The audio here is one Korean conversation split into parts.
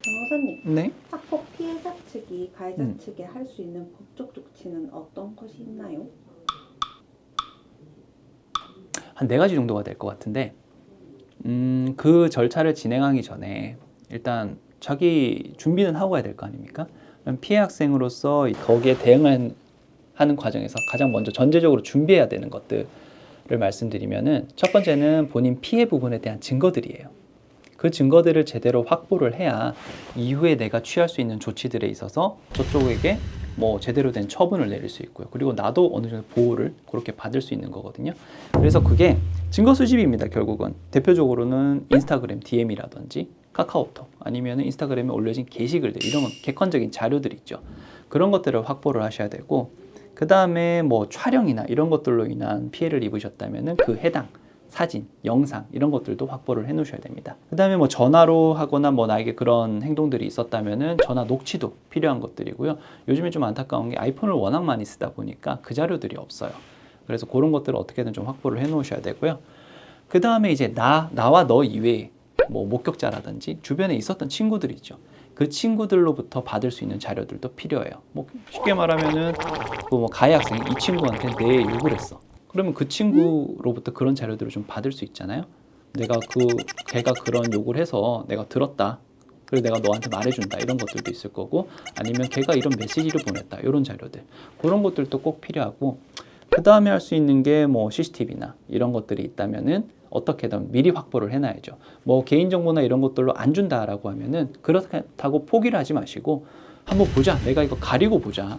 변호사님, 네. 학폭 피해자 측이 가해자 음. 측에 할 수 있는 법적 조치는 어떤 것이 있나요? 한 4가지 정도가 될 것 같은데, 그 절차를 진행하기 전에 일단 자기 준비는 하고 가야 될 거 아닙니까? 그럼 피해 학생으로서 거기에 대응을 하는 과정에서 가장 먼저 전제적으로 준비해야 되는 것들을 말씀드리면은, 첫 번째는 본인 피해 부분에 대한 증거들이에요. 그 증거들을 제대로 확보를 해야 이후에 내가 취할 수 있는 조치들에 있어서 저쪽에게 뭐 제대로 된 처분을 내릴 수 있고요. 그리고 나도 어느 정도 보호를 그렇게 받을 수 있는 거거든요. 그래서 그게 증거 수집입니다. 결국은 대표적으로는 인스타그램 DM이라든지 카카오톡, 아니면 인스타그램에 올려진 게시글들, 이런 객관적인 자료들 있죠. 그런 것들을 확보를 하셔야 되고, 그 다음에 뭐 촬영이나 이런 것들로 인한 피해를 입으셨다면 그 해당 사진, 영상 이런 것들도 확보를 해 놓으셔야 됩니다. 그 다음에 뭐 전화로 하거나 뭐 나에게 그런 행동들이 있었다면은 전화 녹취도 필요한 것들이고요. 요즘에 좀 안타까운 게 아이폰을 워낙 많이 쓰다 보니까 그 자료들이 없어요. 그래서 그런 것들을 어떻게든 좀 확보를 해 놓으셔야 되고요. 그 다음에 이제 나와 너 이외에 뭐 목격자라든지 주변에 있었던 친구들이 있죠. 그 친구들로부터 받을 수 있는 자료들도 필요해요. 뭐 쉽게 말하면은 그 뭐 가해 학생이 이 친구한테 내 욕을 했어. 그러면 그 친구로부터 그런 자료들을 좀 받을 수 있잖아요. 걔가 그런 욕을 해서 내가 들었다. 그래서 내가 너한테 말해준다. 이런 것들도 있을 거고, 아니면 걔가 이런 메시지를 보냈다. 이런 자료들. 그런 것들도 꼭 필요하고, 그 다음에 할 수 있는 게 뭐 CCTV나 이런 것들이 있다면은 어떻게든 미리 확보를 해놔야죠. 뭐 개인정보나 이런 것들로 안 준다라고 하면은 그렇다고 포기를 하지 마시고, 한번 보자. 내가 이거 가리고 보자.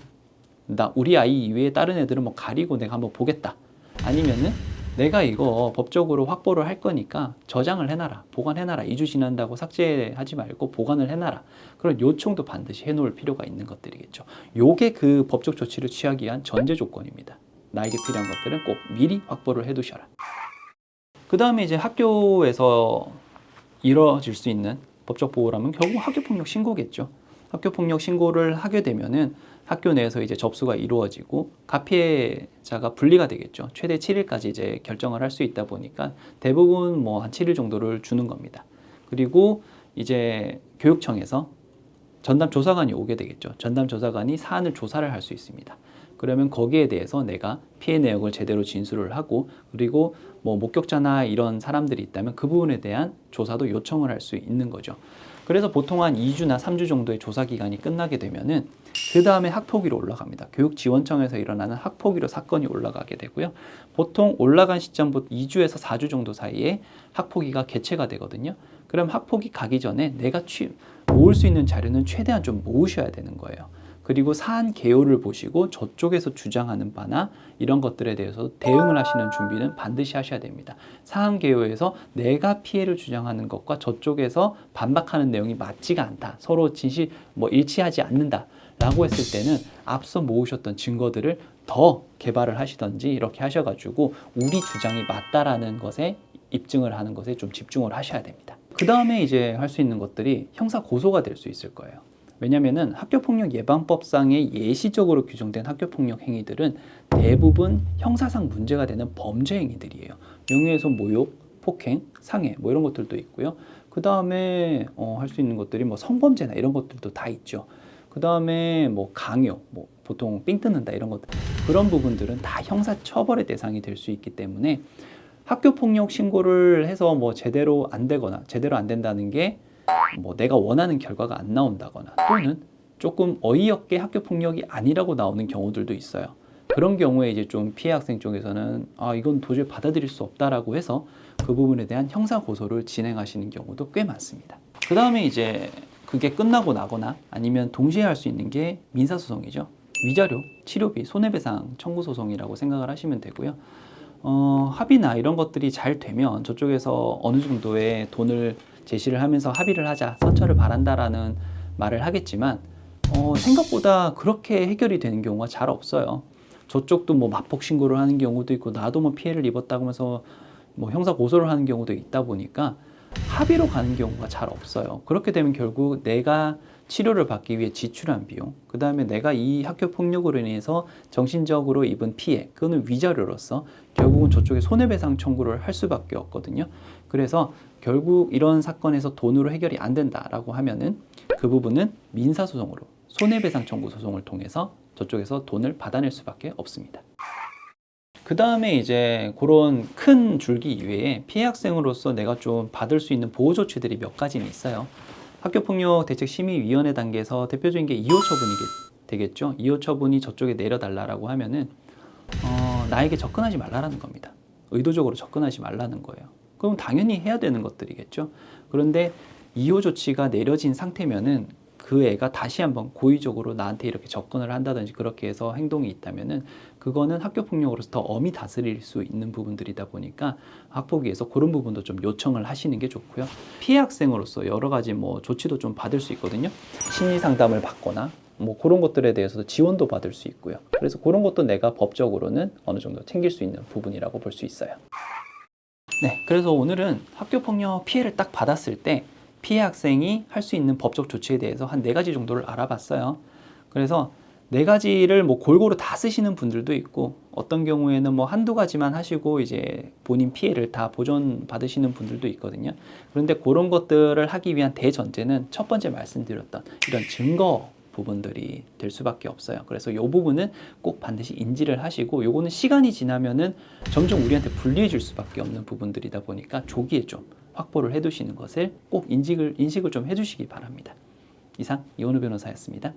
우리 아이 이외에 다른 애들은 뭐 가리고 내가 한번 보겠다. 아니면은 내가 이거 법적으로 확보를 할 거니까 저장을 해놔라, 보관해놔라. 2주 지난다고 삭제하지 말고 보관을 해놔라. 그런 요청도 반드시 해놓을 필요가 있는 것들이겠죠. 요게 그 법적 조치를 취하기 위한 전제 조건입니다. 나에게 필요한 것들은 꼭 미리 확보를 해두셔라. 그 다음에 이제 학교에서 이루어질 수 있는 법적 보호라면 결국 학교폭력 신고겠죠. 학교폭력 신고를 하게 되면은 학교 내에서 이제 접수가 이루어지고 가피해자가 분리가 되겠죠. 최대 7일까지 이제 결정을 할 수 있다 보니까 대부분 뭐 한 7일 정도를 주는 겁니다. 그리고 이제 교육청에서 전담 조사관이 오게 되겠죠. 전담 조사관이 사안을 조사를 할 수 있습니다. 그러면 거기에 대해서 내가 피해 내역을 제대로 진술을 하고, 그리고 뭐 목격자나 이런 사람들이 있다면 그 부분에 대한 조사도 요청을 할 수 있는 거죠. 그래서 보통 한 2주나 3주 정도의 조사 기간이 끝나게 되면은 그 다음에 학폭위로 올라갑니다. 교육지원청에서 일어나는 학폭위로 사건이 올라가게 되고요. 보통 올라간 시점부터 2주에서 4주 정도 사이에 학폭위가 개최가 되거든요. 그럼 학폭위 가기 전에 내가 모을 수 있는 자료는 최대한 좀 모으셔야 되는 거예요. 그리고 사안 개요를 보시고 저쪽에서 주장하는 바나 이런 것들에 대해서 대응을 하시는 준비는 반드시 하셔야 됩니다. 사안 개요에서 내가 피해를 주장하는 것과 저쪽에서 반박하는 내용이 맞지가 않다. 서로 진실 일치하지 않는다. 라고 했을 때는 앞서 모으셨던 증거들을 더 개발을 하시던지 이렇게 하셔가지고 우리 주장이 맞다라는 것에 입증을 하는 것에 좀 집중을 하셔야 됩니다. 그 다음에 이제 할 수 있는 것들이 형사 고소가 될 수 있을 거예요. 왜냐면은 학교폭력 예방법상에 예시적으로 규정된 학교폭력 행위들은 대부분 형사상 문제가 되는 범죄 행위들이에요. 명예훼손, 모욕, 폭행, 상해 뭐 이런 것들도 있고요. 그 다음에 할 수 있는 것들이 뭐 성범죄나 이런 것들도 다 있죠. 그 다음에 뭐 강요, 뭐 보통 삥 뜯는다 이런 것들, 그런 부분들은 다 형사 처벌의 대상이 될 수 있기 때문에 학교폭력 신고를 해서 뭐 제대로 안 되거나 제대로 안 된다는 게 뭐 내가 원하는 결과가 안 나온다거나, 또는 조금 어이없게 학교폭력이 아니라고 나오는 경우들도 있어요. 그런 경우에 이제 좀 피해 학생 쪽에서는 이건 도저히 받아들일 수 없다라고 해서 그 부분에 대한 형사 고소를 진행하시는 경우도 꽤 많습니다. 그 다음에 이제 그게 끝나고 나거나 아니면 동시에 할 수 있는 게 민사소송이죠. 위자료, 치료비, 손해배상 청구 소송이라고 생각을 하시면 되고요. 합의나 이런 것들이 잘 되면 저쪽에서 어느 정도의 돈을 제시를 하면서 합의를 하자, 선처를 바란다라는 말을 하겠지만 생각보다 그렇게 해결이 되는 경우가 잘 없어요. 저쪽도 뭐 마폭 신고를 하는 경우도 있고, 나도 뭐 피해를 입었다고 하면서 뭐 형사 고소를 하는 경우도 있다 보니까 합의로 가는 경우가 잘 없어요. 그렇게 되면 결국 내가 치료를 받기 위해 지출한 비용, 그 다음에 내가 이 학교 폭력으로 인해서 정신적으로 입은 피해, 그거는 위자료로서 결국은 저쪽에 손해배상 청구를 할 수밖에 없거든요. 그래서 결국 이런 사건에서 돈으로 해결이 안 된다라고 하면은 그 부분은 민사소송으로 손해배상 청구 소송을 통해서 저쪽에서 돈을 받아낼 수밖에 없습니다. 그 다음에 이제 그런 큰 줄기 이외에 피해 학생으로서 내가 좀 받을 수 있는 보호 조치들이 몇 가지는 있어요. 학교폭력대책심의위원회 단계에서 대표적인 게 2호 처분이 되겠죠. 2호 처분이 저쪽에 내려달라고 하면은 나에게 접근하지 말라는 겁니다. 의도적으로 접근하지 말라는 거예요. 그럼 당연히 해야 되는 것들이겠죠. 그런데 2호 조치가 내려진 상태면은 그 애가 다시 한번 고의적으로 나한테 이렇게 접근을 한다든지 그렇게 해서 행동이 있다면은 그거는 학교폭력으로서 더 엄히 다스릴 수 있는 부분들이다 보니까 학폭위에서 그런 부분도 좀 요청을 하시는 게 좋고요. 피해 학생으로서 여러 가지 뭐 조치도 좀 받을 수 있거든요. 심리 상담을 받거나 뭐 그런 것들에 대해서도 지원도 받을 수 있고요. 그래서 그런 것도 내가 법적으로는 어느 정도 챙길 수 있는 부분이라고 볼 수 있어요. 네, 그래서 오늘은 학교폭력 피해를 딱 받았을 때 피해 학생이 할 수 있는 법적 조치에 대해서 한 4가지 정도를 알아봤어요. 그래서 4가지를 뭐 골고루 다 쓰시는 분들도 있고 어떤 경우에는 뭐 한두 가지만 하시고 이제 본인 피해를 다 보전 받으시는 분들도 있거든요. 그런데 그런 것들을 하기 위한 대전제는 첫 번째 말씀드렸던 이런 증거 부분들이 될 수밖에 없어요. 그래서 이 부분은 꼭 반드시 인지를 하시고 요거는 시간이 지나면은 점점 우리한테 불리해질 수밖에 없는 부분들이다 보니까 조기에 좀 확보를 해두시는 것을 꼭 인식을 좀 해주시기 바랍니다. 이상 이원우 변호사였습니다.